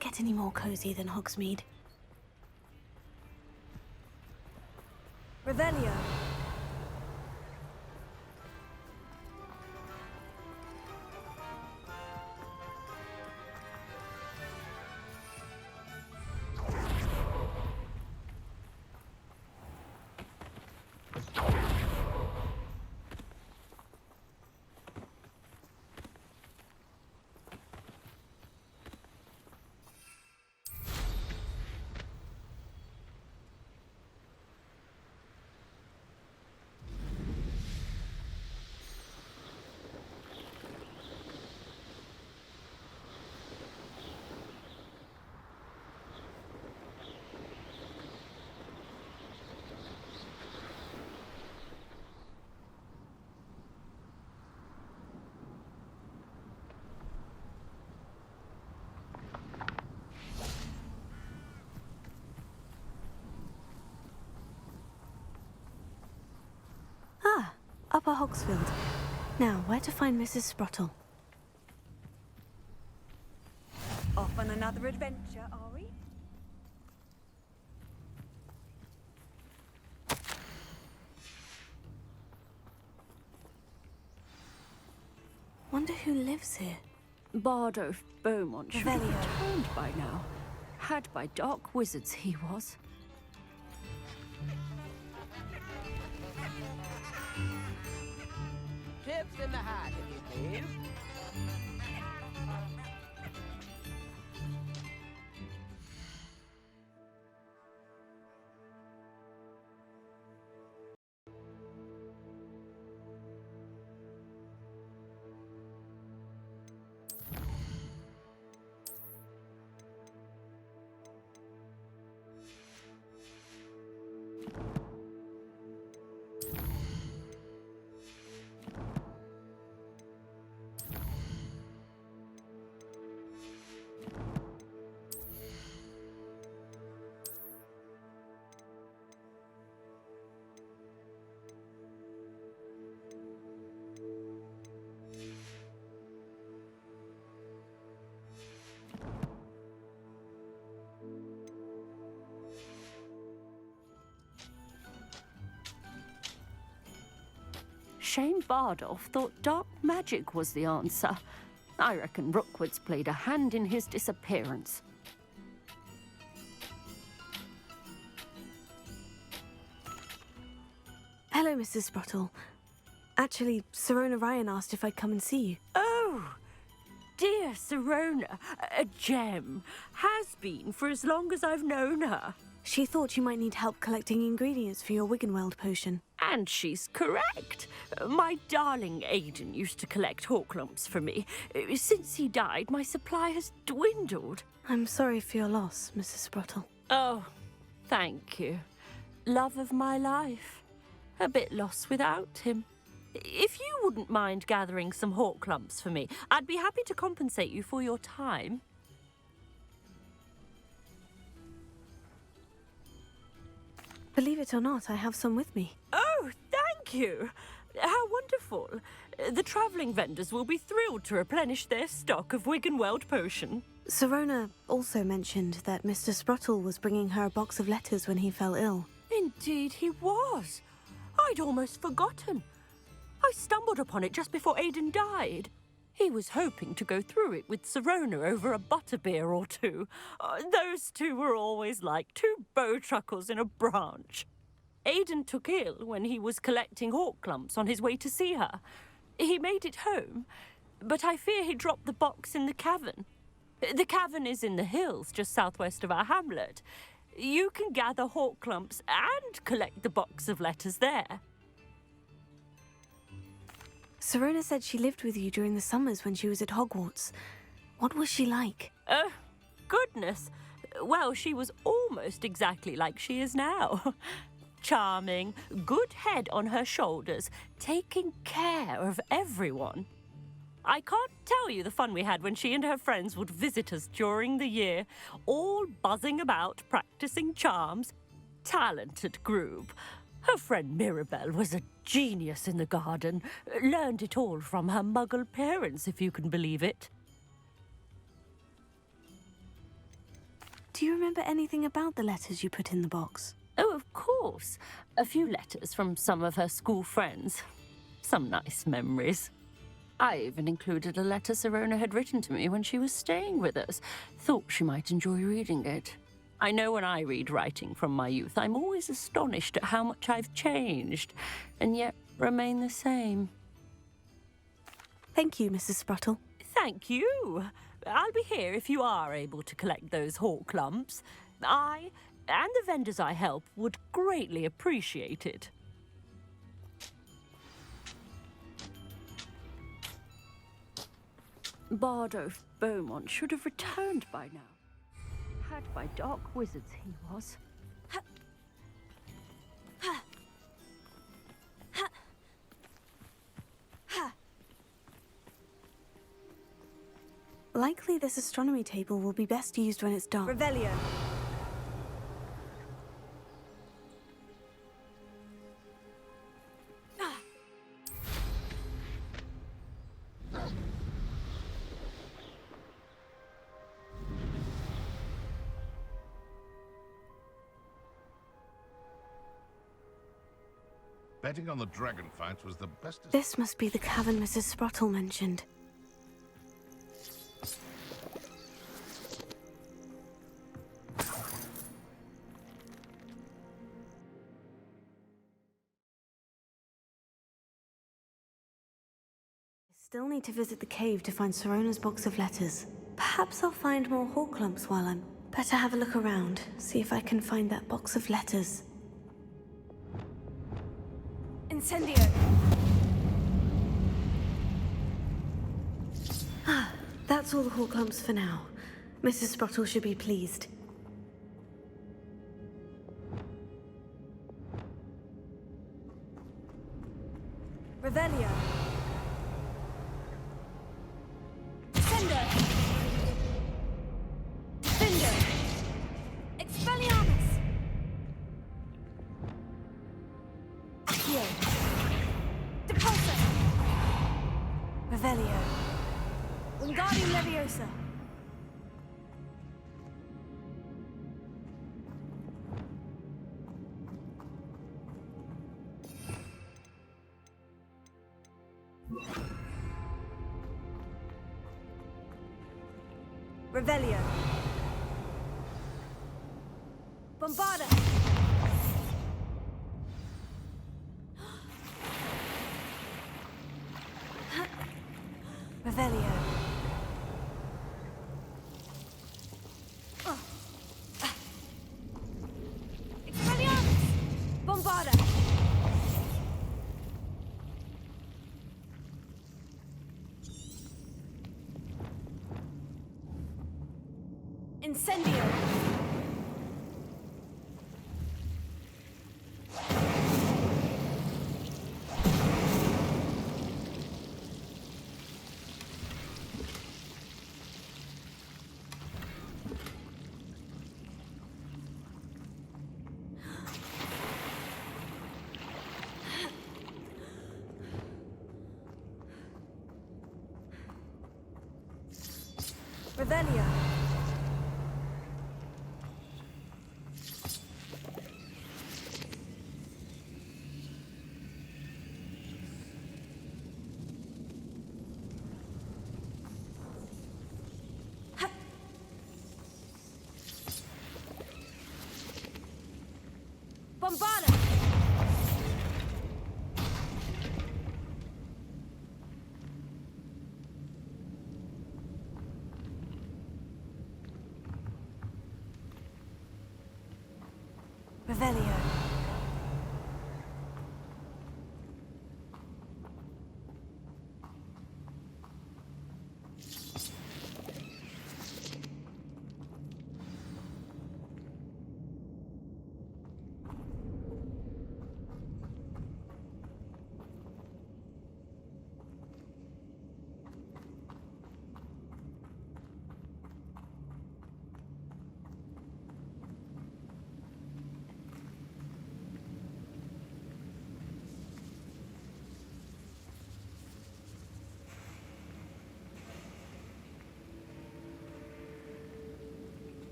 get any more cozy than Hogsmeade. Revelio. Ah, Upper Hogsfield. Now, where to find Mrs. Sprottle? Off on another adventure, are we? Wonder who lives here. Bardo Beaumont should have Revelio. returned by now. Had by dark wizards he was. Tips in the hat, if you please. Shane Bardolph thought dark magic was the answer. I reckon Rookwood's played a hand in his disappearance. Hello, Mrs. Sprottle. Actually, Sirona Ryan asked if I'd come and see you. Oh, dear Sirona, a gem. Has been for as long as I've known her. She thought you might need help collecting ingredients for your Wiggenweld potion. And she's correct. My darling Aidan used to collect hawk lumps for me. Since he died, my supply has dwindled. I'm sorry for your loss, Mrs. Sprottle. Oh, thank you. Love of my life. A bit lost without him. If you wouldn't mind gathering some hawk lumps for me, I'd be happy to compensate you for your time. Believe it or not, I have some with me. Oh, thank you. How wonderful. The travelling vendors will be thrilled to replenish their stock of Wiggenweld potion. Sirona also mentioned that Mr. Sprottle was bringing her a box of letters when he fell ill. Indeed he was. I'd almost forgotten. I stumbled upon it just before Aidan died. He was hoping to go through it with Sirona over a butterbeer or two. Those two were always like two bowtruckles in a branch. Aidan took ill when he was collecting hawk lumps on his way to see her. He made it home, but I fear he dropped the box in the cavern. The cavern is in the hills just southwest of our hamlet. You can gather hawk lumps and collect the box of letters there. Sirona said she lived with you during the summers when she was at Hogwarts. What was she like? Goodness. Well, she was almost exactly like she is now. Charming, good head on her shoulders, taking care of everyone. I can't tell you the fun we had when she and her friends would visit us during the year, all buzzing about, practicing charms. Talented group. Her friend Mirabelle was a genius in the garden. Learned it all from her muggle parents, if you can believe it. Do you remember anything about the letters you put in the box? Oh, of course. A few letters from some of her school friends. Some nice memories. I even included a letter Sirona had written to me when she was staying with us. Thought she might enjoy reading it. I know when I read writing from my youth, I'm always astonished at how much I've changed, and yet remain the same. Thank you, Mrs. Spruttle. Thank you. I'll be here if you are able to collect those hawk lumps. I, and the vendors I help, would greatly appreciate it. Bardo Beaumont should have returned by now. Had by dark wizards he was. Likely this astronomy table will be best used when it's dark. Revelio. Betting on the dragon fight was the best. This must be the cavern Mrs. Spruttle mentioned. Still need to visit the cave to find Sirona's box of letters. Perhaps I'll find more hawk lumps while I'm... Better have a look around, see if I can find that box of letters. Incendio. Ah, that's all the hawk lumps for now. Mrs. Spruttle should be pleased. Revelio. Revelio. Wingardium Leviosa. Revelio. Bombarda. Revelio. Expelliarmus! Bombarda! Incendio! Revelio. Bombarda. Revelio.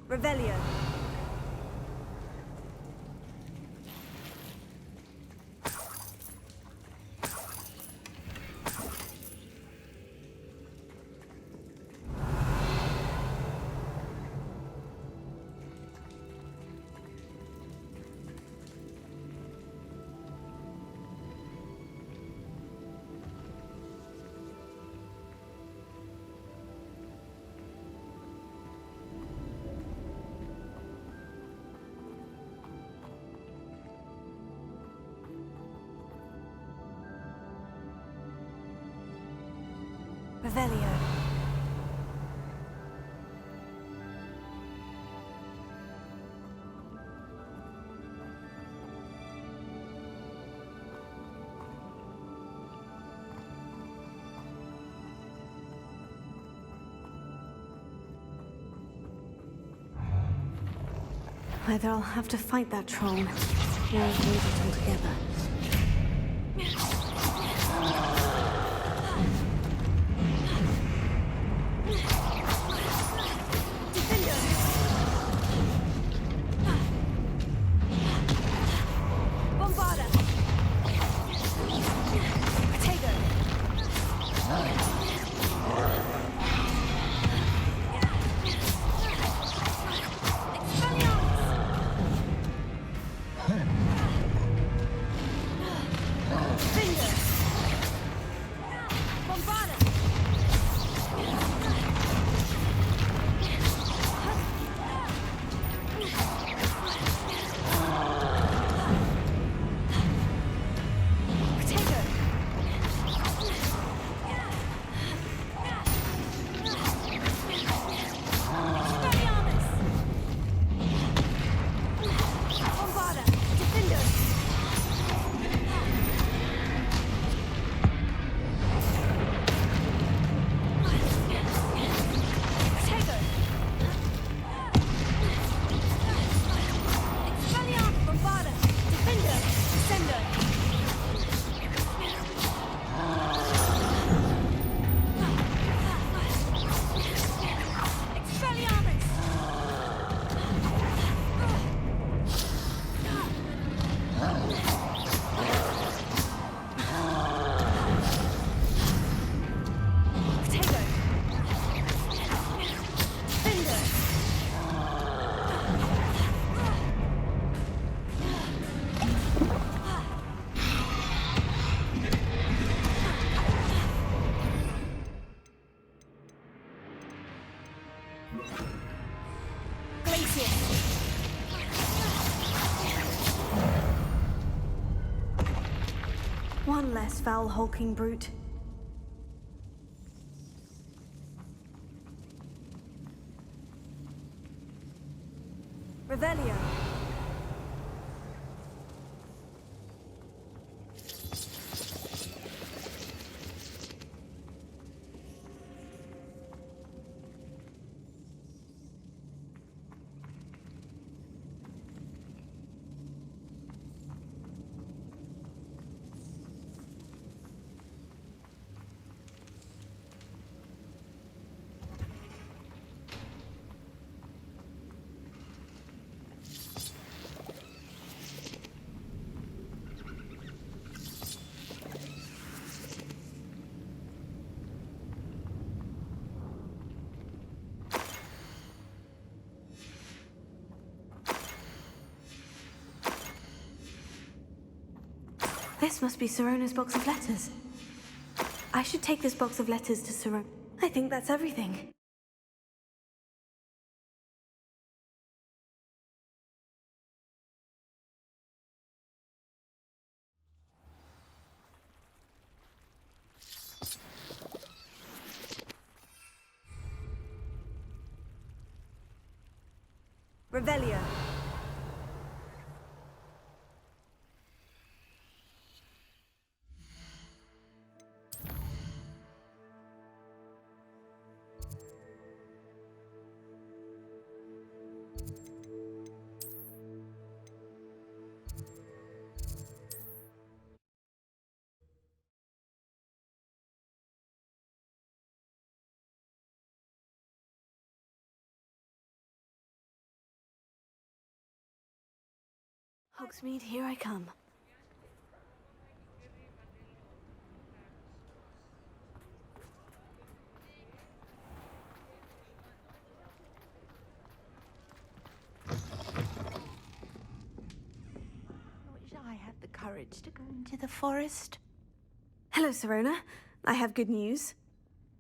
Revelio. Revelio. Either I'll have to fight that troll, or avoid it altogether. One less foul hulking brute. Revelio. This must be Sirona's box of letters. I should take this box of letters to Sirona. I think that's everything. Revelio. Hogsmeade, here I come. I wish I had the courage to go into the forest. Hello, Serona. I have good news.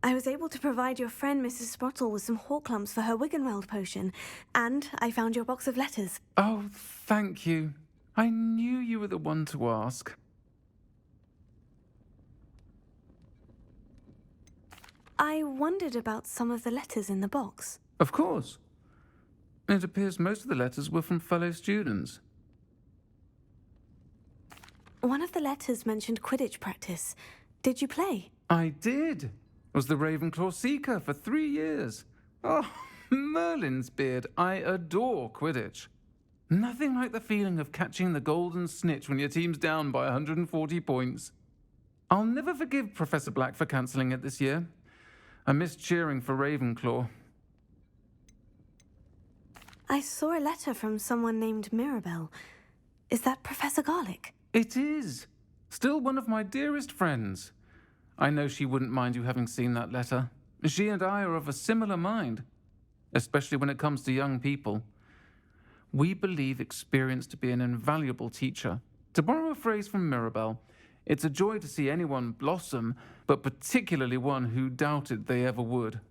I was able to provide your friend Mrs. Sprottle with some Horklumps for her Wiggenweld potion, and I found your box of letters. Oh, thank you. I knew you were the one to ask. I wondered about some of the letters in the box. Of course. It appears most of the letters were from fellow students. One of the letters mentioned Quidditch practice. Did you play? I did. Was the Ravenclaw Seeker for 3 years. Oh, Merlin's beard. I adore Quidditch. Nothing like the feeling of catching the golden snitch when your team's down by 140 points. I'll never forgive Professor Black for cancelling it this year. I missed cheering for Ravenclaw. I saw a letter from someone named Mirabelle. Is that Professor Garlick? It is. Still one of my dearest friends. I know she wouldn't mind you having seen that letter. She and I are of a similar mind, especially when it comes to young people. We believe experience to be an invaluable teacher. To borrow a phrase from Mirabelle, it's a joy to see anyone blossom, but particularly one who doubted they ever would.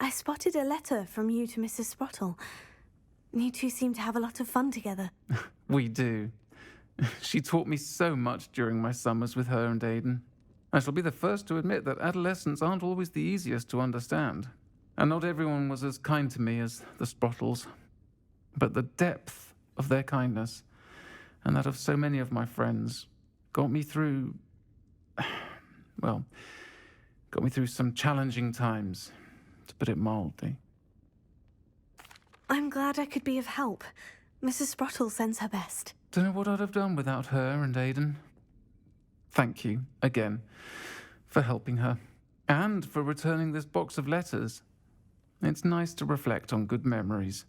I spotted a letter from you to Mrs. Sprottle. You two seem to have a lot of fun together. We do. She taught me so much during my summers with her and Aidan. I shall be the first to admit that adolescents aren't always the easiest to understand. And not everyone was as kind to me as the Sprottles. But the depth of their kindness, and that of so many of my friends, got me through... well, got me through some challenging times, to put it mildly. I'm glad I could be of help. Mrs. Sprottle sends her best. Don't know what I'd have done without her and Aidan. Thank you, again, for helping her, and for returning this box of letters. It's nice to reflect on good memories.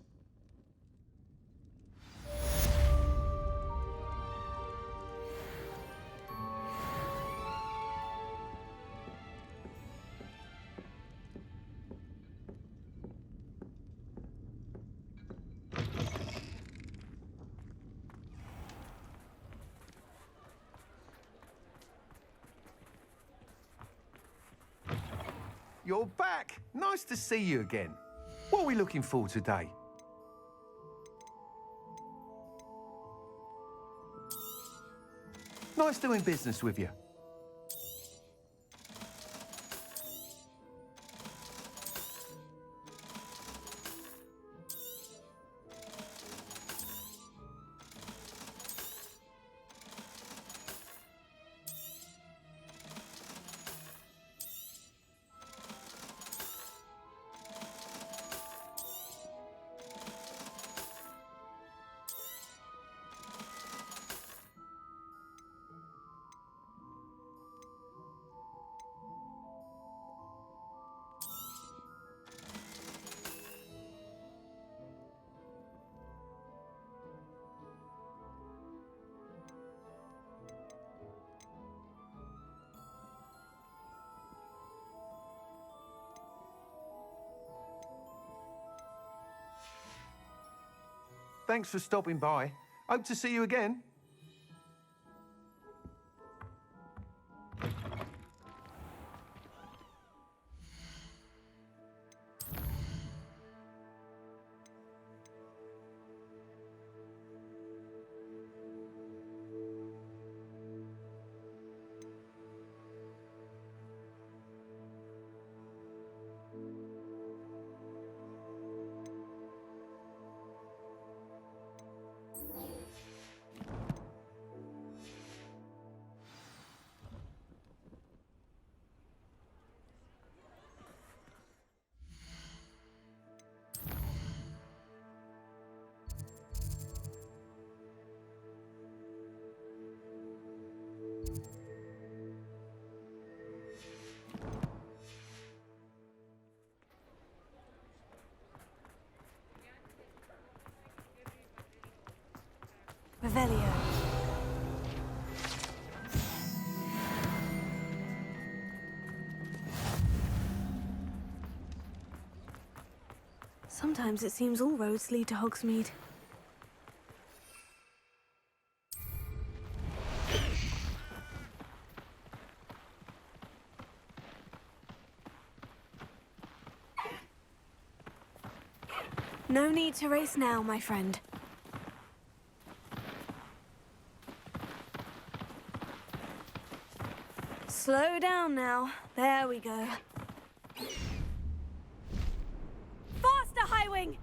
You're back. Nice to see you again. What are we looking for today? Nice doing business with you. Thanks for stopping by. Hope to see you again. Revelio. Sometimes it seems all roads lead to Hogsmeade. No need to race now, my friend. Slow down now. There we go. Faster, Highwing!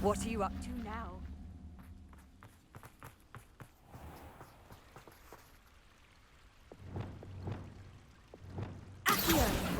What are you up to now? Accio!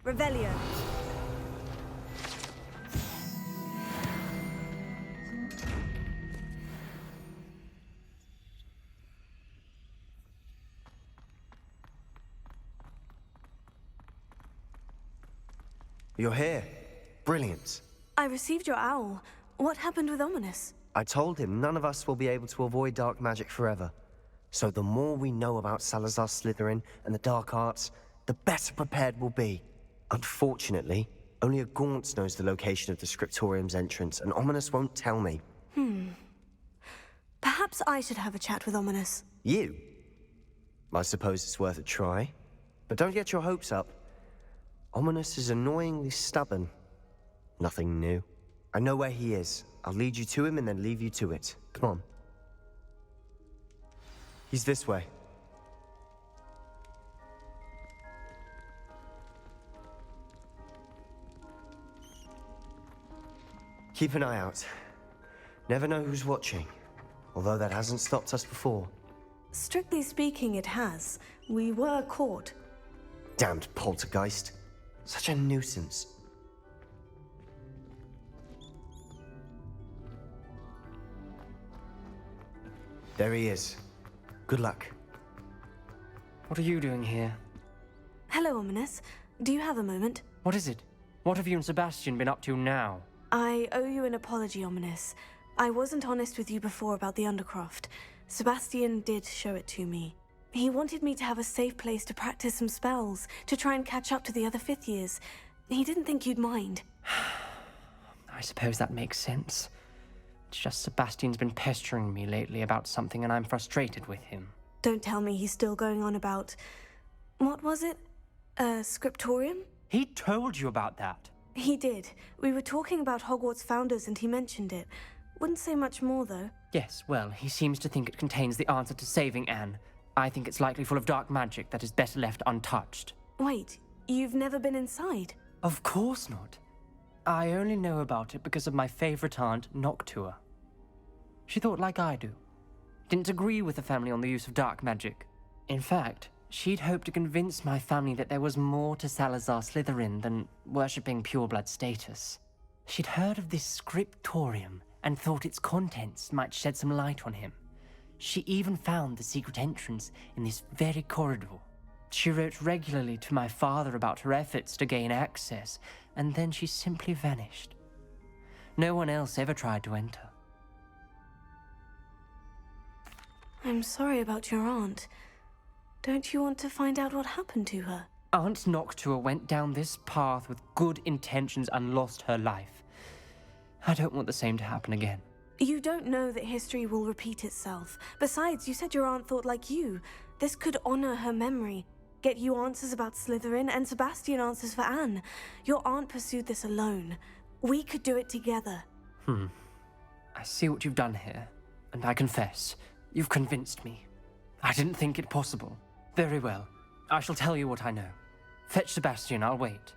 Revelio. You're here. Brilliant. I received your owl. What happened with Ominous? I told him none of us will be able to avoid dark magic forever. So the more we know about Salazar Slytherin and the dark arts, the better prepared we'll be. Unfortunately, only a Gaunt knows the location of the Scriptorium's entrance, and Ominous won't tell me. Perhaps I should have a chat with Ominous. You? I suppose it's worth a try. But don't get your hopes up. Ominous is annoyingly stubborn. Nothing new. I know where he is. I'll lead you to him and then leave you to it. Come on. He's this way. Keep an eye out. Never know who's watching. Although that hasn't stopped us before. Strictly speaking, it has. We were caught. Damned poltergeist. Such a nuisance. There he is. Good luck. What are you doing here? Hello, Ominous. Do you have a moment? What is it? What have you and Sebastian been up to now? I owe you an apology, Ominous. I wasn't honest with you before about the Undercroft. Sebastian did show it to me. He wanted me to have a safe place to practice some spells, to try and catch up to the other fifth years. He didn't think you'd mind. I suppose that makes sense. It's just Sebastian's been pestering me lately about something and I'm frustrated with him. Don't tell me he's still going on about... What was it? Scriptorium? He told you about that. He did. We were talking about Hogwarts founders and he mentioned it. Wouldn't say much more, though. Yes, well, he seems to think it contains the answer to saving Anne. I think it's likely full of dark magic that is better left untouched. Wait, you've never been inside? Of course not. I only know about it because of my favorite aunt, Noctua. She thought like I do. Didn't agree with the family on the use of dark magic. In fact, she'd hoped to convince my family that there was more to Salazar Slytherin than worshipping pureblood status. She'd heard of this scriptorium and thought its contents might shed some light on him. She even found the secret entrance in this very corridor. She wrote regularly to my father about her efforts to gain access, and then she simply vanished. No one else ever tried to enter. I'm sorry about your aunt. Don't you want to find out what happened to her? Aunt Noctua went down this path with good intentions and lost her life. I don't want the same to happen again. You don't know that history will repeat itself. Besides, you said your aunt thought like you. This could honor her memory, get you answers about Slytherin, and Sebastian answers for Anne. Your aunt pursued this alone. We could do it together. I see what you've done here, and I confess, you've convinced me. I didn't think it possible. Very well. I shall tell you what I know. Fetch Sebastian, I'll wait.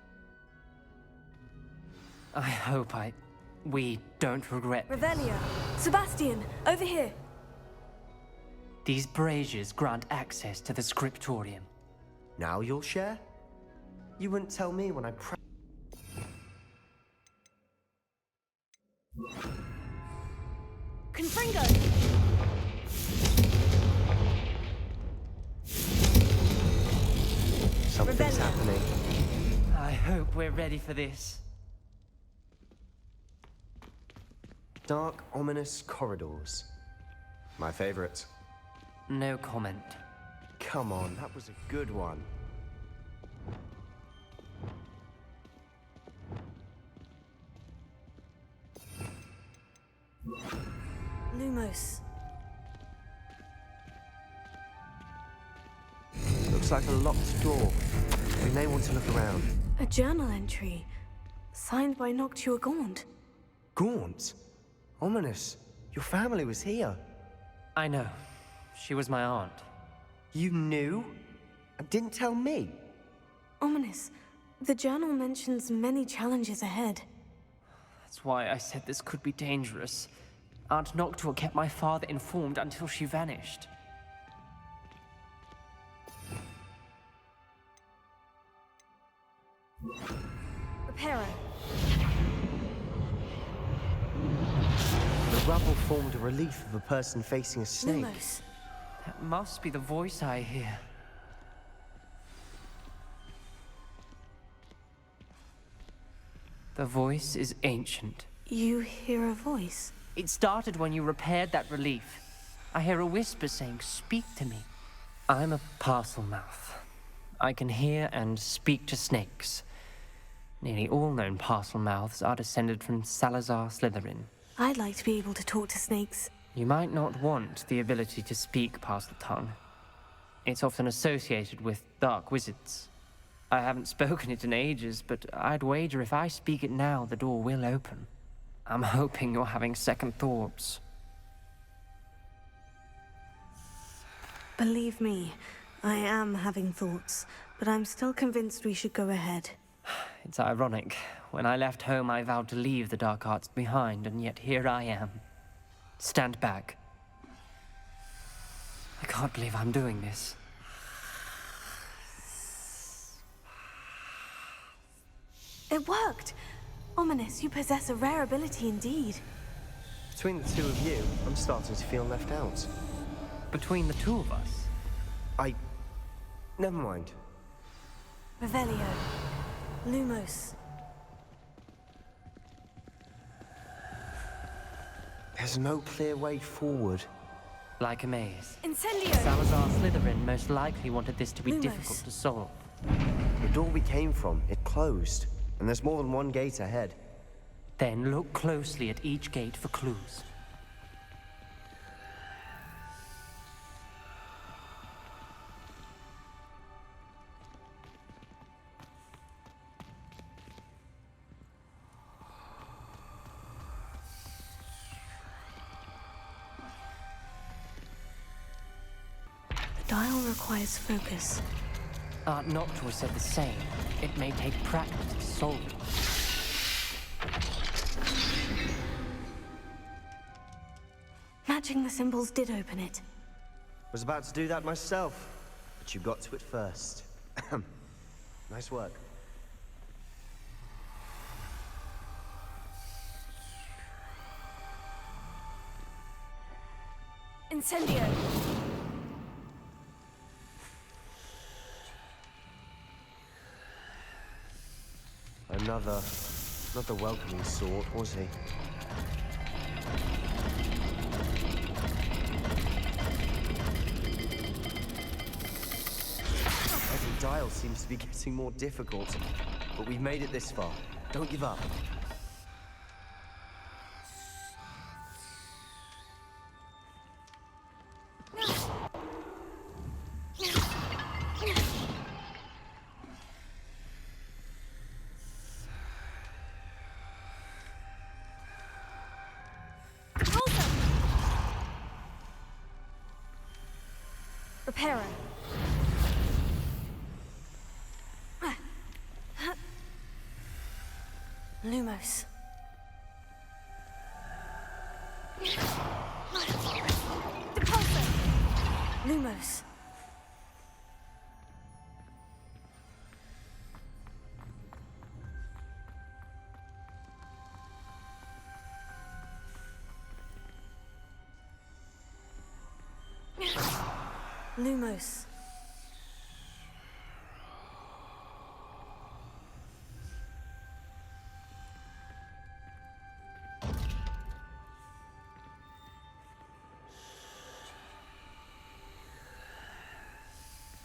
I hope we don't regret this. Revelio! Sebastian, over here! These braziers grant access to the scriptorium. Now you'll share? You wouldn't tell me when I Confringo! Something's happening. I hope we're ready for this. Dark, ominous corridors. My favorite. No comment. Come on, that was a good one. Lumos. Looks like a locked door. We may want to look around. A journal entry. Signed by Noctua Gaunt. Gaunt? Ominous. Your family was here. I know. She was my aunt. You knew? And didn't tell me? Ominous. The journal mentions many challenges ahead. That's why I said this could be dangerous. Aunt Noctua kept my father informed until she vanished. Reparo. The rubble formed a relief of a person facing a snake. Lumos. That must be the voice I hear. The voice is ancient. You hear a voice? It started when you repaired that relief. I hear a whisper saying, "Speak to me." I'm a parcel mouth. I can hear and speak to snakes. Nearly all known parcel mouths are descended from Salazar Slytherin. I'd like to be able to talk to snakes. You might not want the ability to speak parcel tongue. It's often associated with dark wizards. I haven't spoken it in ages, but I'd wager if I speak it now, the door will open. I'm hoping you're having second thoughts. Believe me, I am having thoughts, but I'm still convinced we should go ahead. It's ironic. When I left home, I vowed to leave the dark arts behind, and yet here I am. Stand back. I can't believe I'm doing this. It worked! Ominous, you possess a rare ability indeed. Between the two of you, I'm starting to feel left out. Between the two of us, Never mind. Revelio. Lumos. There's no clear way forward. like a maze. Incendio! Salazar Slytherin most likely wanted this to be Lumos. difficult to solve. The door we came from, it closed. And there's more than one gate ahead. Then look closely at each gate for clues. dial requires focus. Aunt Noctua said the same. It may take practice to solve it. Matching the symbols did open it. Was about to do that myself, but you got to it first. Nice work. Incendio! Not the welcoming sort, was he? Every dial seems to be getting more difficult, but we've made it this far. Don't give up. Reparo. Lumos. Depulso. Lumos. Lumos.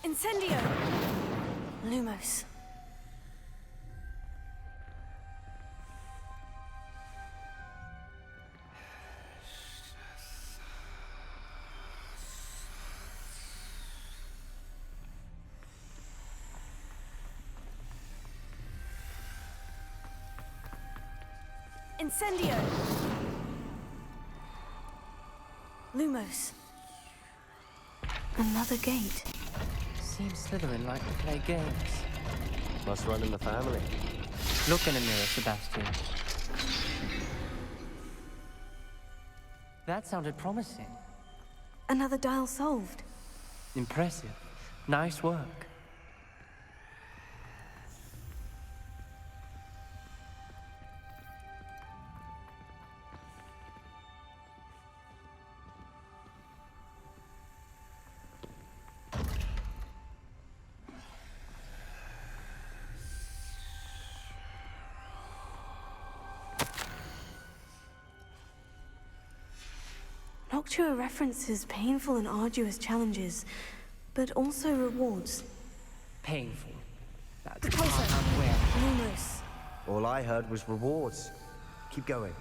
Incendio! Lumos. Incendio! Lumos. Another gate. Seems Slytherin like to play games. Must run in the family. Look in a mirror, Sebastian. That sounded promising. Another dial solved. Impressive. Nice work. Noctua references painful and arduous challenges, but also rewards. Painful. That's Depulso. part I'm aware of. Lumos. All I heard was rewards. Keep going.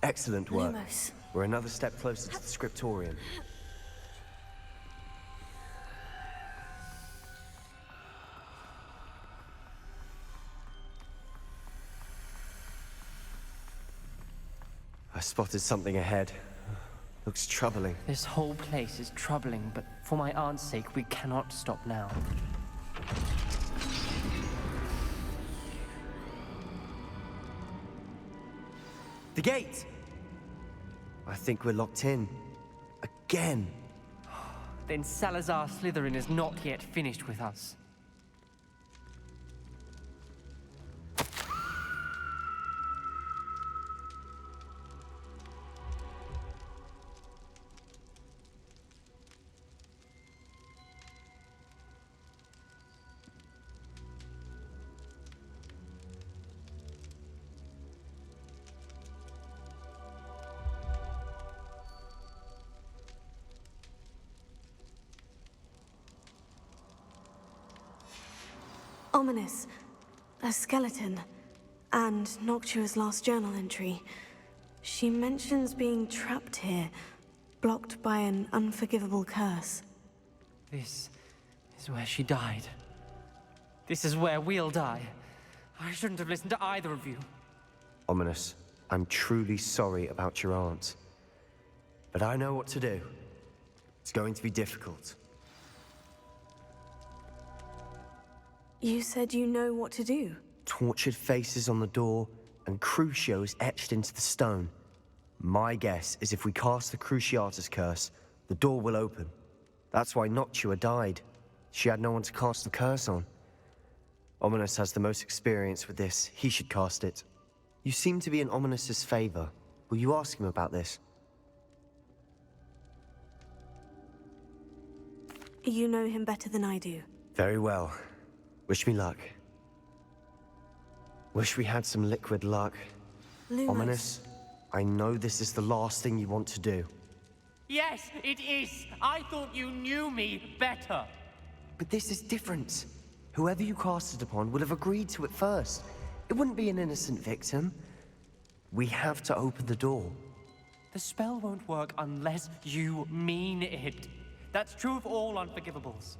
Excellent work. Lumos. We're another step closer to the scriptorium. I spotted something ahead. Looks troubling. This whole place is troubling, but for my aunt's sake, we cannot stop now. The gate! I think we're locked in. Again. Then Salazar Slytherin is not yet finished with us. Ominous. A skeleton. And Noctua's last journal entry. She mentions being trapped here, blocked by an unforgivable curse. This is where she died. This is where we'll die. I shouldn't have listened to either of you. Ominous, I'm truly sorry about your aunt. But I know what to do. It's going to be difficult. You said you know what to do. Tortured faces on the door, and Crucio is etched into the stone. My guess is if we cast the Cruciatus curse, the door will open. That's why Noctua died. She had no one to cast the curse on. Ominous has the most experience with this. He should cast it. You seem to be in Ominous's favor. Will you ask him about this? You know him better than I do. Very well. Wish me luck. Wish we had some liquid luck. Lumos. Ominous, I know this is the last thing you want to do. Yes, it is. I thought you knew me better. But this is different. Whoever you cast it upon would have agreed to it first. It wouldn't be an innocent victim. We have to open the door. The spell won't work unless you mean it. That's true of all unforgivables.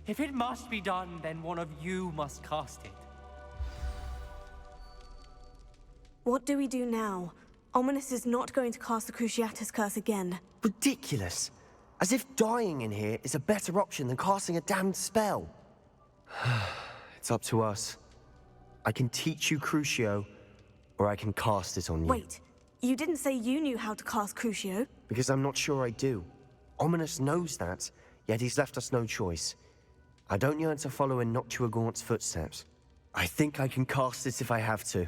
If it must be done, then one of you must cast it. What do we do now? Ominous is not going to cast the Cruciatus curse again. Ridiculous. As if dying in here is a better option than casting a damned spell. It's up to us. I can teach you Crucio, or I can cast it on you. Wait, you didn't say you knew how to cast Crucio? Because I'm not sure I do. Ominous knows that, yet he's left us no choice. I don't yearn to follow in Noctua Gaunt's footsteps. I think I can cast it if I have to.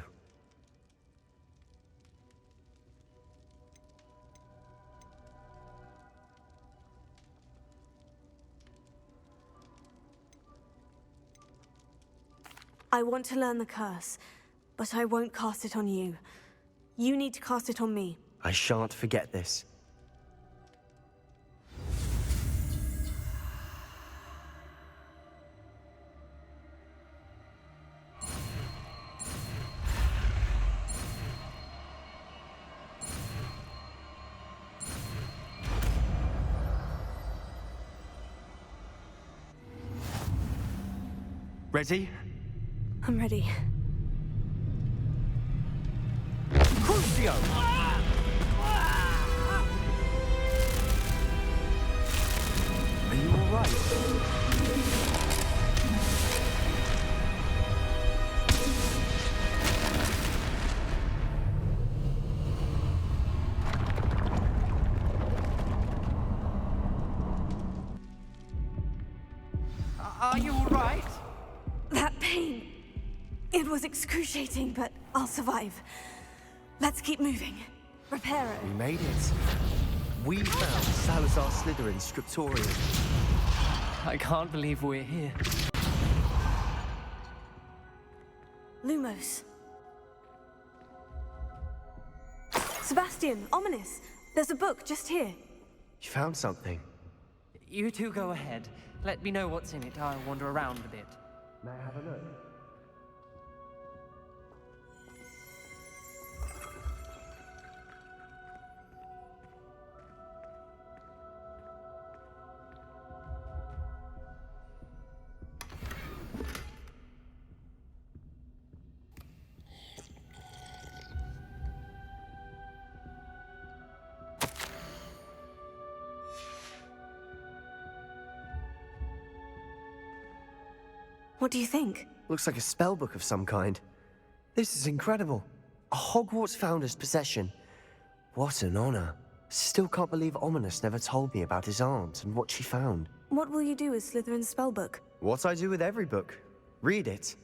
I want to learn the curse, but I won't cast it on you. You need to cast it on me. I shan't forget this. Ready? I'm ready. Crucio! Are you all right? Are you all right? That pain. It was excruciating, but I'll survive. Let's keep moving. Reparo. We made it. We found Salazar Slytherin's scriptorium. I can't believe we're here. Lumos. Sebastian, Ominous. There's a book just here. You found something. You two go ahead. Let me know what's in it. I'll wander around a bit. May I have a look? What do you think? Looks like a spell book of some kind. This is incredible. A Hogwarts founder's possession. What an honor. Still can't believe Ominous never told me about his aunt and what she found. What will you do with Slytherin's spellbook? What I do with every book. Read it.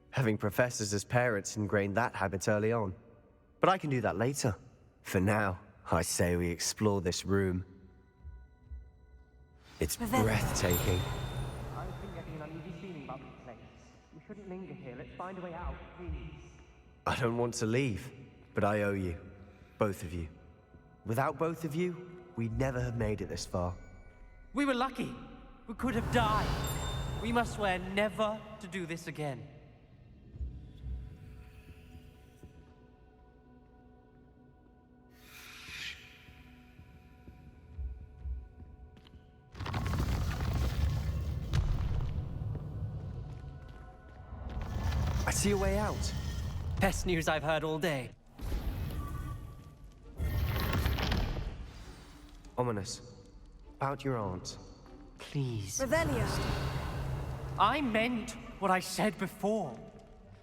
Having professors as parents ingrained that habit early on. But I can do that later. For now, I say we explore this room. It's breathtaking. I've been getting an uneasy feeling about this place. We shouldn't linger here. Let's find a way out, please. I don't want to leave, but I owe you. Both of you. Without both of you, we'd never have made it this far. We were lucky. We could have died. We must swear never to do this again. I see a way out. Best news I've heard all day. Ominous. About your aunt. Please. Revelio. I meant what I said before.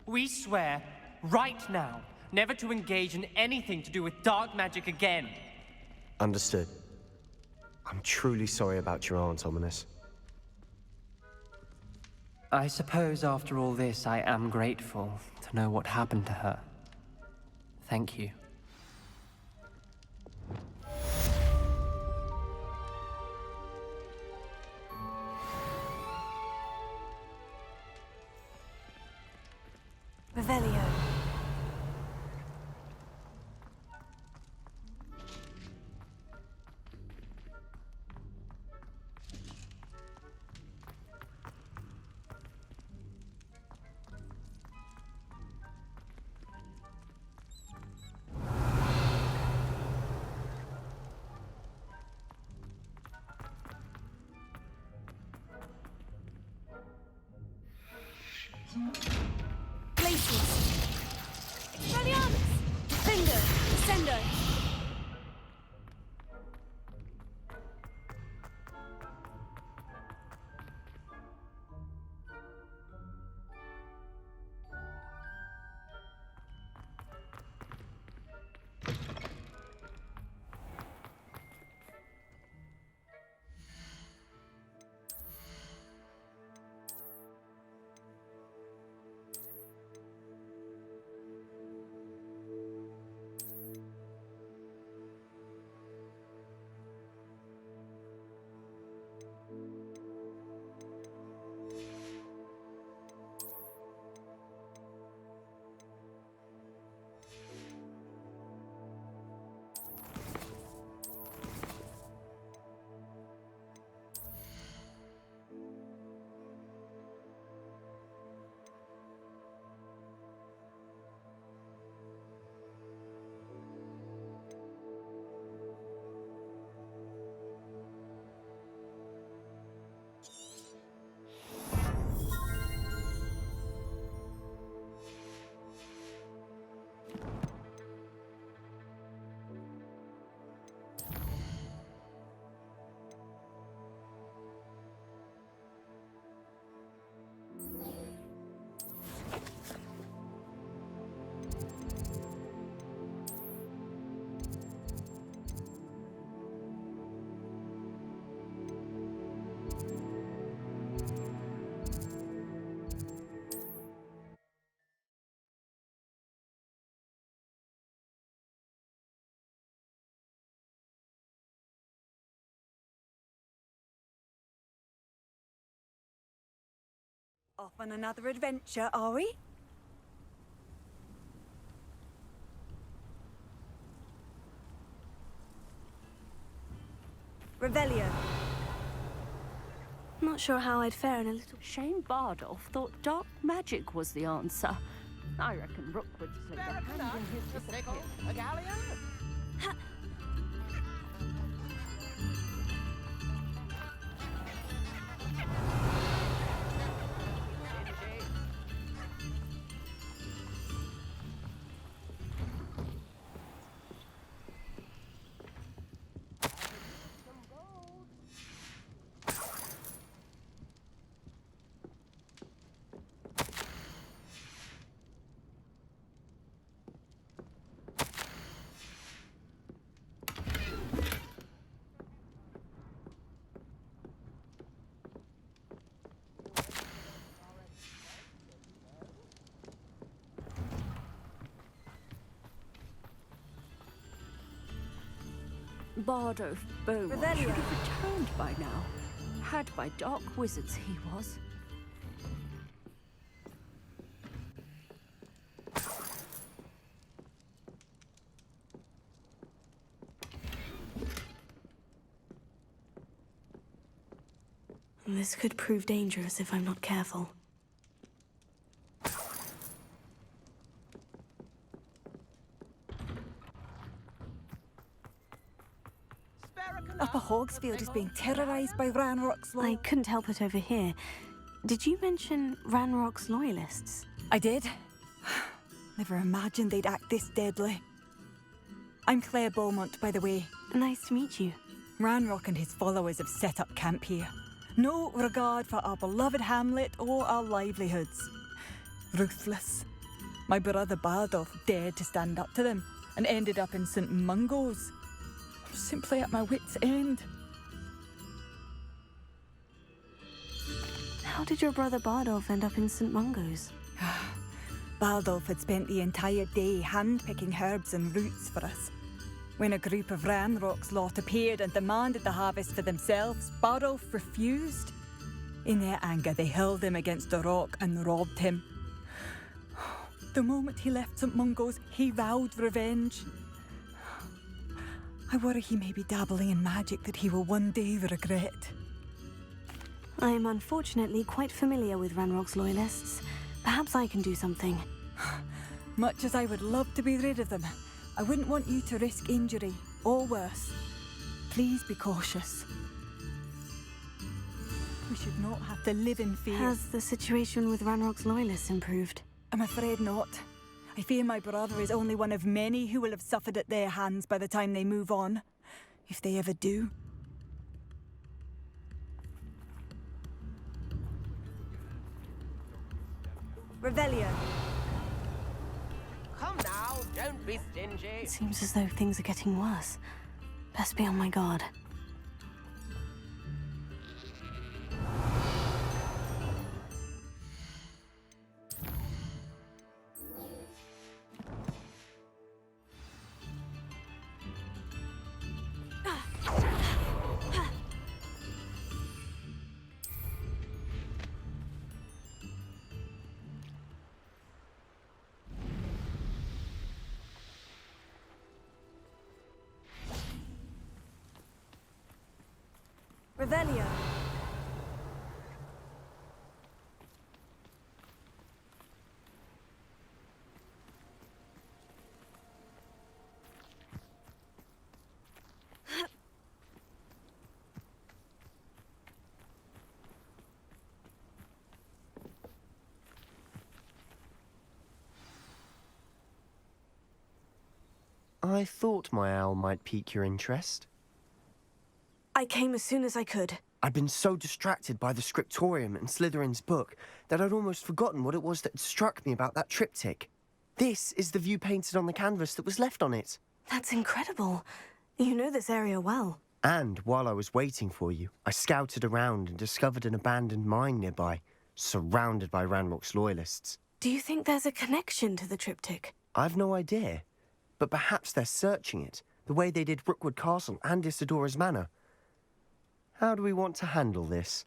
We swear, right now, never to engage in anything to do with dark magic again. Understood. I'm truly sorry about your aunt, Ominous. I suppose after all this, I am grateful to know what happened to her. Thank you. Revelio. Glacius. Expelliarmus. Defender. Descendo. Off on another adventure, are we? Revelio. Not sure how I'd fare in a little... Shane Bardolph thought dark magic was the answer. I reckon Rook would slip a hand in his disappear. A galleon? Bardolph Beaumont Revelio. should have returned by now. Had by dark wizards he was. This could prove dangerous if I'm not careful. Upper Hogsfield is being terrorised by Ranrock's I couldn't help it over here. Did you mention Ranrock's loyalists? I did. Never imagined they'd act this deadly. I'm Claire Beaumont, by the way. Nice to meet you. Ranrock and his followers have set up camp here. No regard for our beloved hamlet or our livelihoods. Ruthless. My brother Bardolph dared to stand up to them and ended up in St. Mungo's. I'm simply at my wit's end. How did your brother Bardolph end up in St. Mungo's? Bardolph had spent the entire day hand-picking herbs and roots for us. When a group of Ranrock's lot appeared and demanded the harvest for themselves, Bardolph refused. In their anger, they hurled him against a rock and robbed him. The moment he left St. Mungo's, he vowed revenge. I worry he may be dabbling in magic that he will one day regret. I am unfortunately quite familiar with Ranrock's loyalists. Perhaps I can do something. Much as I would love to be rid of them, I wouldn't want you to risk injury, or worse. Please be cautious. We should not have to live in fear. Has the situation with Ranrock's loyalists improved? I'm afraid not. I fear my brother is only one of many who will have suffered at their hands by the time they move on. If they ever do. Revelio. Come now, don't be stingy. It seems as though things are getting worse. Best be on my guard. Revelio. I thought my owl might pique your interest. I came as soon as I could. I'd been so distracted by the scriptorium and Slytherin's book that I'd almost forgotten what it was that struck me about that triptych. This is the view painted on the canvas that was left on it. That's incredible. You know this area well. And while I was waiting for you, I scouted around and discovered an abandoned mine nearby, surrounded by Ranrock's loyalists. Do you think there's a connection to the triptych? I've no idea, but perhaps they're searching it, the way they did Rookwood Castle and Isidora's Manor. How do we want to handle this?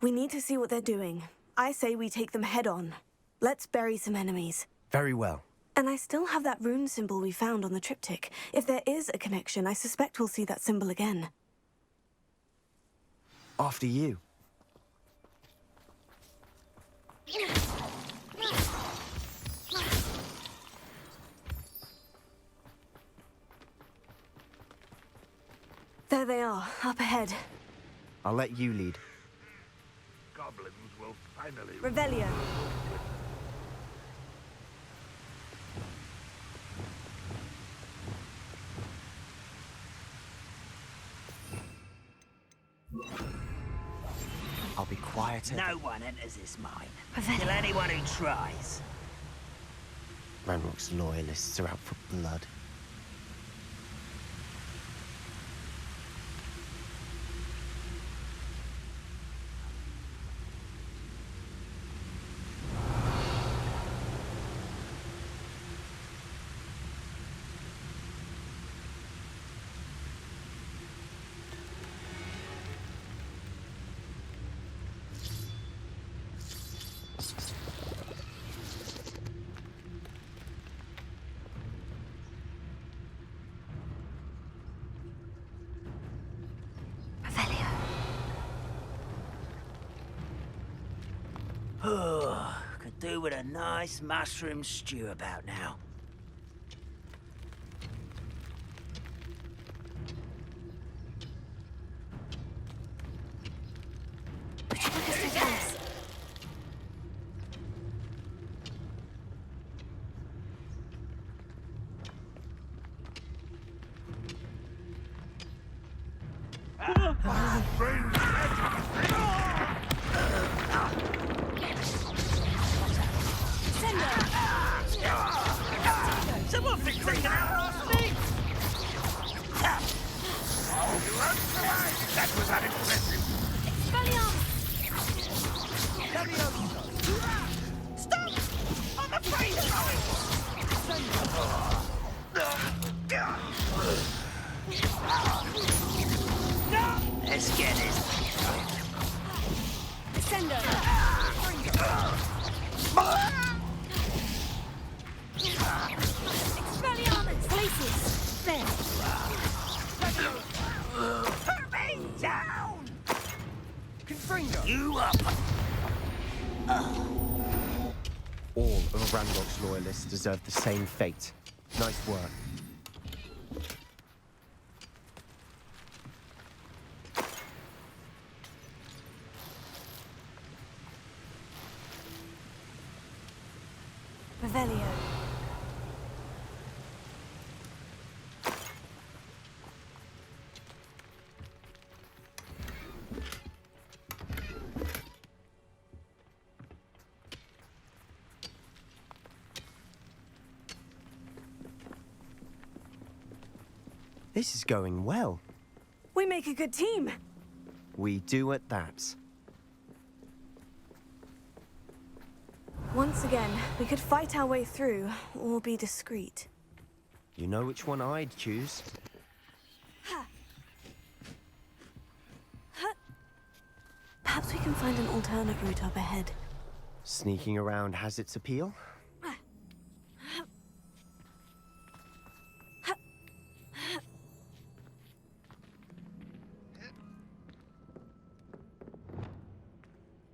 We need to see what they're doing. I say we take them head on. Let's bury some enemies. Very well. And I still have that rune symbol we found on the triptych. If there is a connection, I suspect we'll see that symbol again. After you. There they are, up ahead. I'll let you lead. Goblins will finally... Revelio. I'll be quieter. No one enters this mine. Revelio. Kill anyone who tries. Ranrock's loyalists are out for blood. do with a nice mushroom stew about now? Someone fix taking out our thing! That was unimpressive. Stop! I'm afraid of Let's get it. Put me down! You up? All of Ranrock's loyalists deserve the same fate. Nice work. Revelio. This is going well. We make a good team. We do at that. Once again, we could fight our way through, or be discreet. You know which one I'd choose. Perhaps we can find an alternate route up ahead. Sneaking around has its appeal.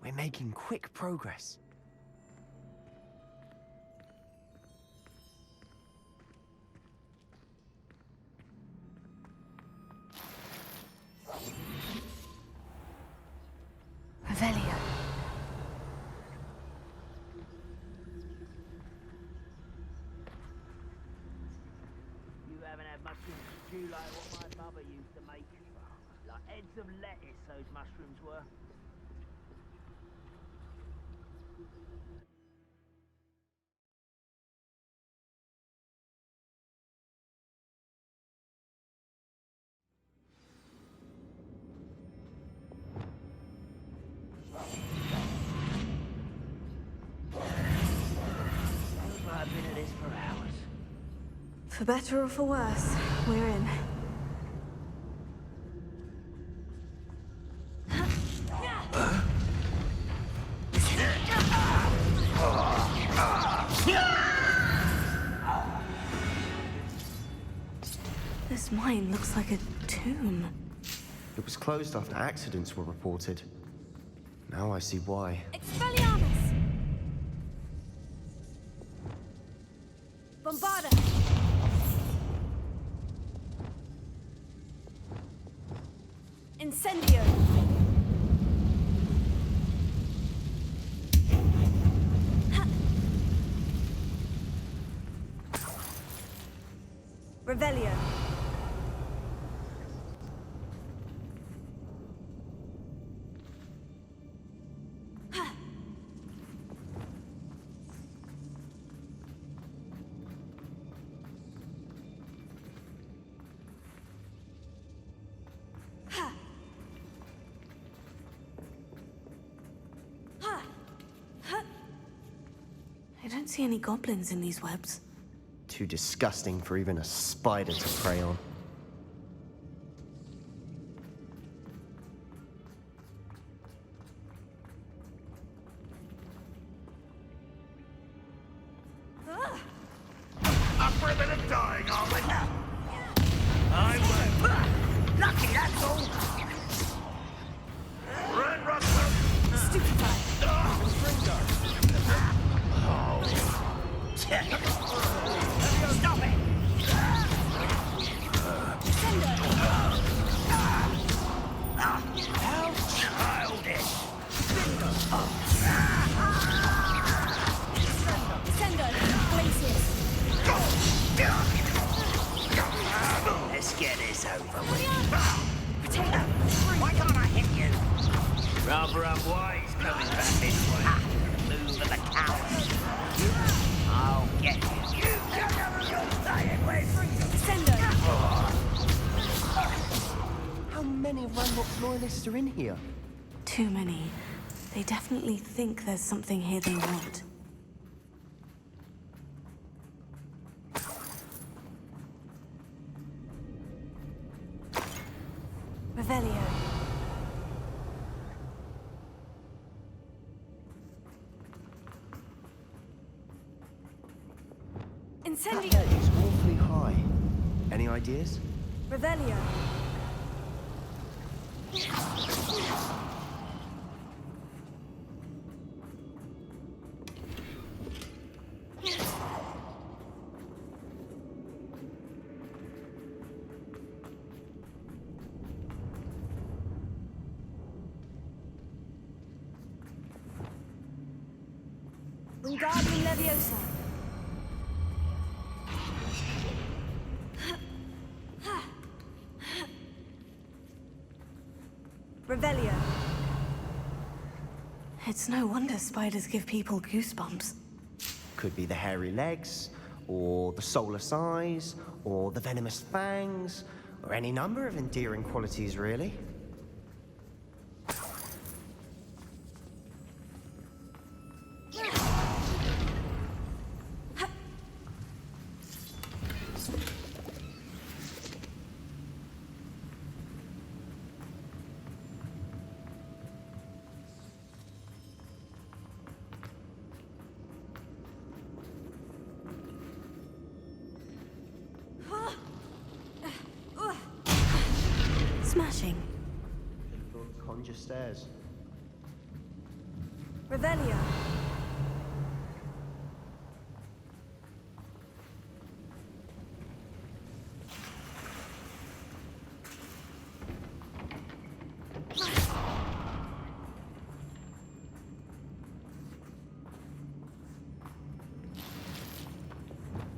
We're making quick progress. Revelio. You haven't had mushroom stew like what my mother used to make. Like heads of lettuce, those mushrooms were. I've been at this for hours. For better or for worse, we're in. This mine looks like a tomb. It was closed after accidents were reported. Now I see why. Expelliarmus! Bombarda! Incendio! Ha! Revelio! I don't see any goblins in these webs. Too disgusting for even a spider to prey on. Up for a bit of dying, are we? I won't. Lucky, that's all. Run, Russell! Stupefy! get this over with. Why can't I hit you? Rather unwise coming back this way. The move of the coward. I'll get you. You're staying with me. How many Ranrock's loyalists are in here? Too many. They definitely think there's something here they want. Revelio. That Incendio. head is awfully high. Any ideas? Revelio. Wingardium Leviosa. Revelio. It's no wonder spiders give people goosebumps. Could be the hairy legs, or the soulless eyes, or the venomous fangs, or any number of endearing qualities, really. Smashing. Conjure stairs. Revelio.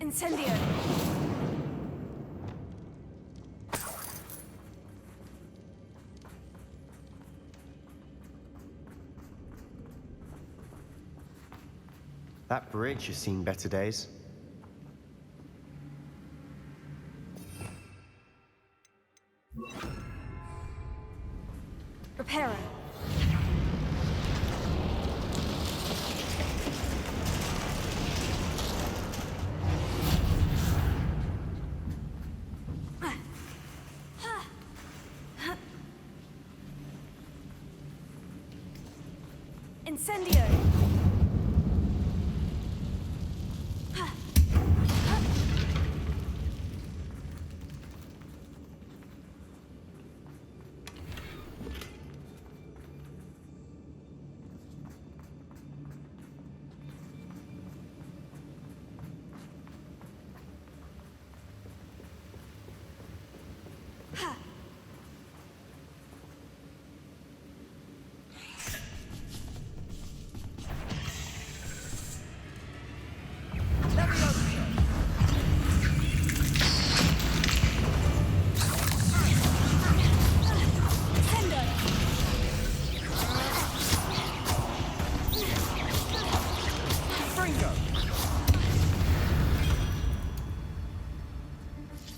Incendio. That bridge has seen better days. Reparo. Incendio.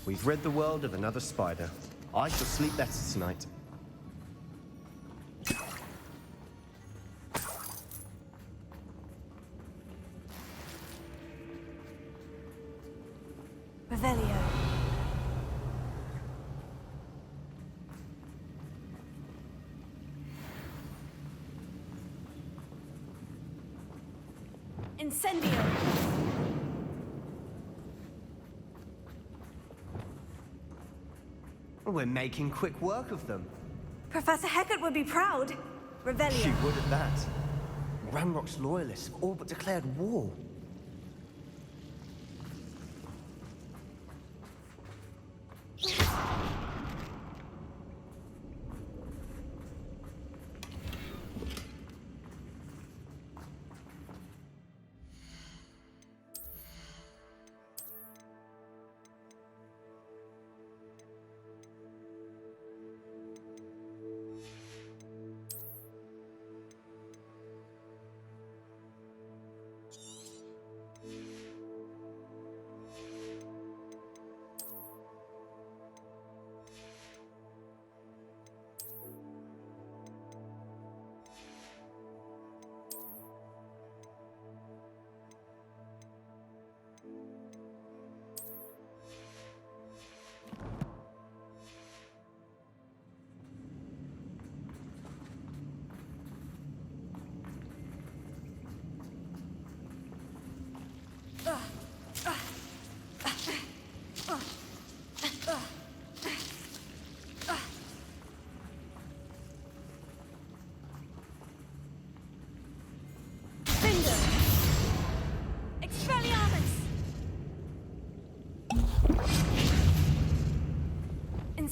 We've rid the world of another spider. I shall sleep better tonight. Revelio. Incendio. We're making quick work of them. Professor Hecat would be proud. She Revelio. would at that. Ranrock's loyalists have all but declared war.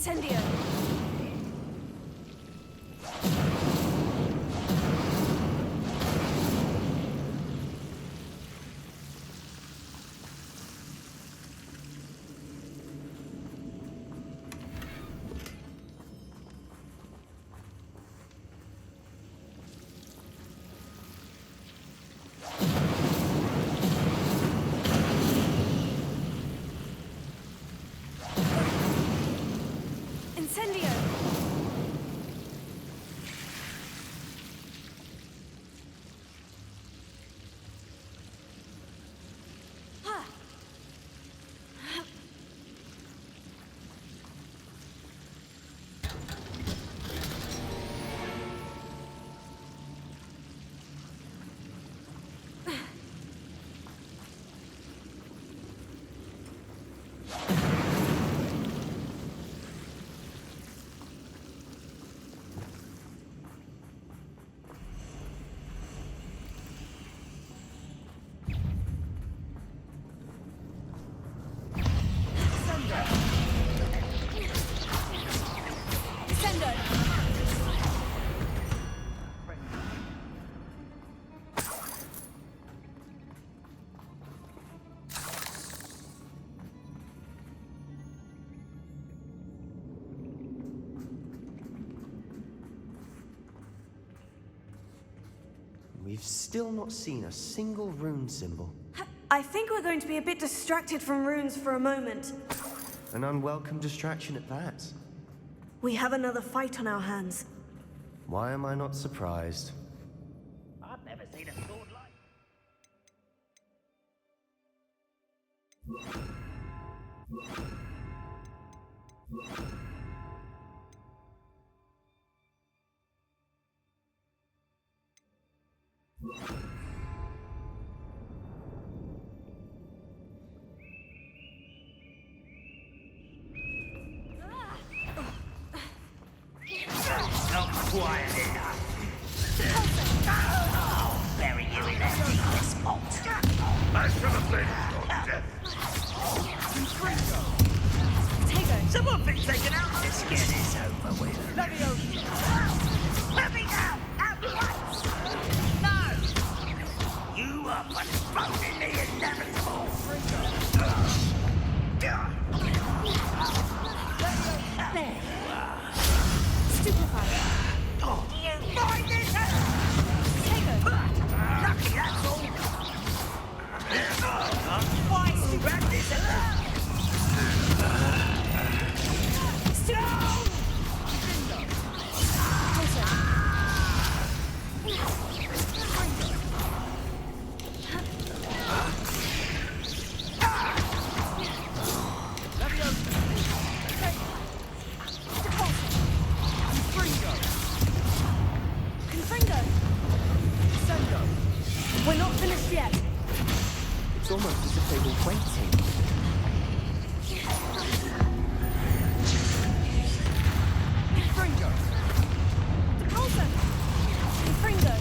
Incendio! Incendio! We've still not seen a single rune symbol. I think we're going to be a bit distracted from runes for a moment. An unwelcome distraction at that. We have another fight on our hands. Why am I not surprised? I've never seen a sword like. Not quiet enough. I'll bury you in a deepest vault. I should have been your death. Someone been taken out. Let's get this over with. Let me out at once. No! You are postponing the inevitable. There you are. Stupefy! Do you find this? Lucky that's all. Why wrap this up? We're not finished yet. It's almost as if they were waiting. Fringo! Depulso! Fringo!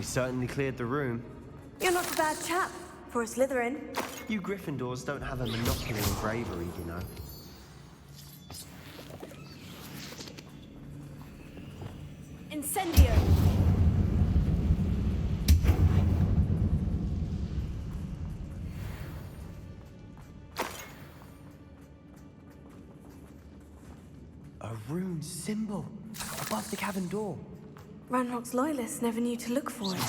Certainly cleared the room. You're not a bad chap for a Slytherin. You Gryffindors don't have a monopoly on bravery, you know. Incendio! A rune symbol above the cavern door. Ranrock's loyalists never knew to look for it.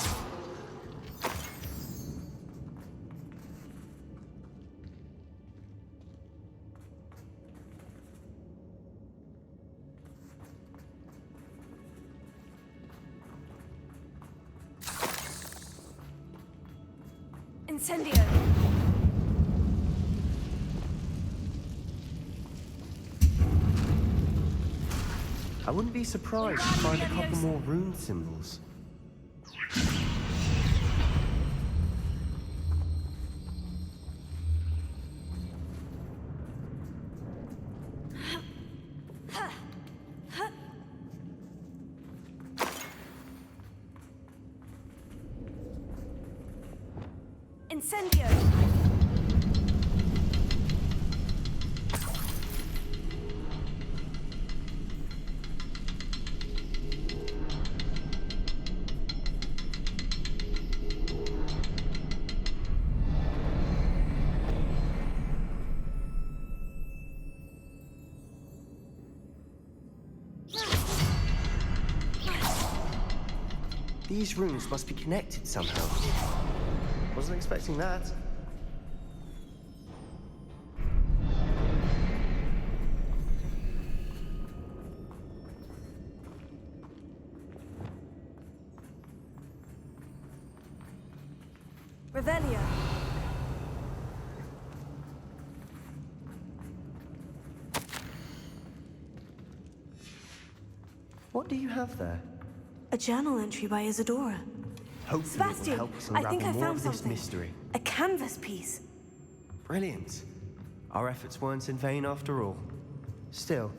Incendio! I wouldn't be surprised to find a couple more rune symbols. Incendio! These runes must be connected somehow. Wasn't expecting that. Revelio! What do you have there? A journal entry by Isadora. Hopefully it will Sebastian, help us I think unravel I more found of this something. mystery. A canvas piece. Brilliant. Our efforts weren't in vain after all. Still,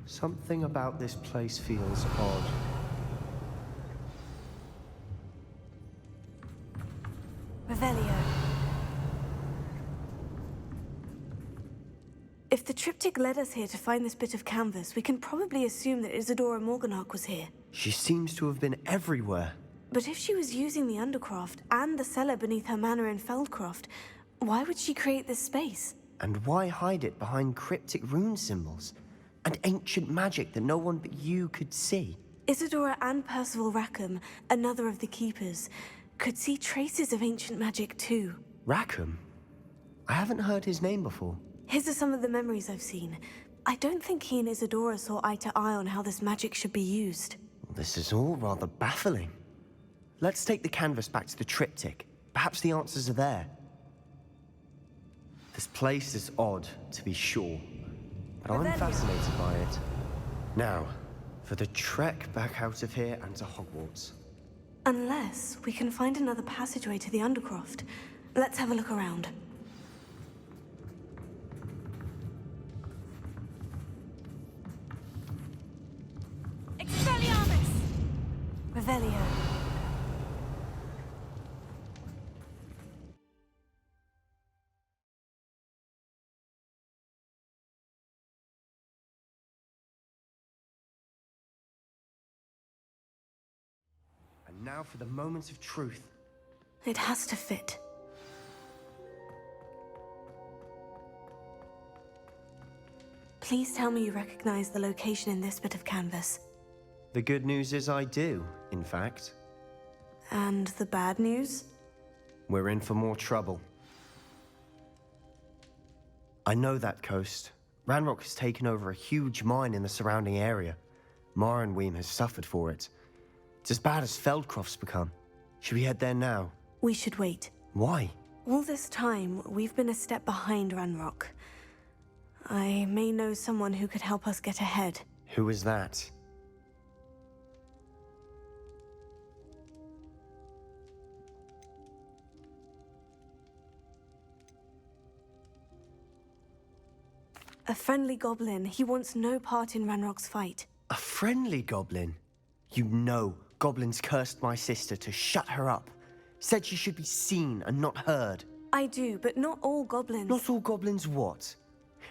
something about this place feels odd. Revelio. If the triptych led us here to find this bit of canvas, we can probably assume that Isadora Morganach was here. She seems to have been everywhere. But if she was using the Undercroft and the cellar beneath her manor in Feldcroft, why would she create this space? And why hide it behind cryptic rune symbols? And ancient magic that no one but you could see? Isadora and Percival Rackham, another of the Keepers, could see traces of ancient magic too. Rackham? I haven't heard his name before. His are some of the memories I've seen. I don't think he and Isadora saw eye to eye on how this magic should be used. This is all rather baffling. Let's take the canvas back to the triptych. Perhaps the answers are there. This place is odd, to be sure, but I'm fascinated by it. Now, for the trek back out of here and to Hogwarts. Unless we can find another passageway to the Undercroft. Let's have a look around. Expelliarmus! Revelio. And now for the moment of truth. It has to fit. Please tell me you recognize the location in this bit of canvas. The good news is I do, in fact. And the bad news? We're in for more trouble. I know that coast. Ranrock has taken over a huge mine in the surrounding area. Mornweem has suffered for it. It's as bad as Feldcroft's become. Should we head there now? We should wait. Why? All this time, we've been a step behind Ranrock. I may know someone who could help us get ahead. Who is that? A friendly goblin. He wants no part in Ranrock's fight. A friendly goblin? You know goblins cursed my sister to shut her up. Said she should be seen and not heard. I do, but not all goblins. Not all goblins what?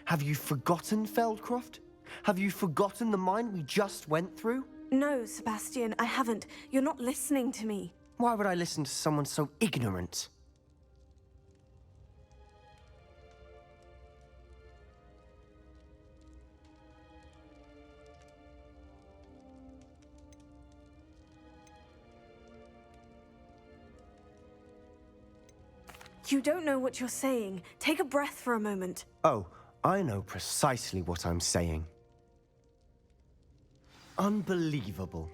Have you forgotten Feldcroft? Have you forgotten the mine we just went through? No, Sebastian, I haven't. You're not listening to me. Why would I listen to someone so ignorant? You don't know what you're saying. Take a breath for a moment. Oh, I know precisely what I'm saying. Unbelievable.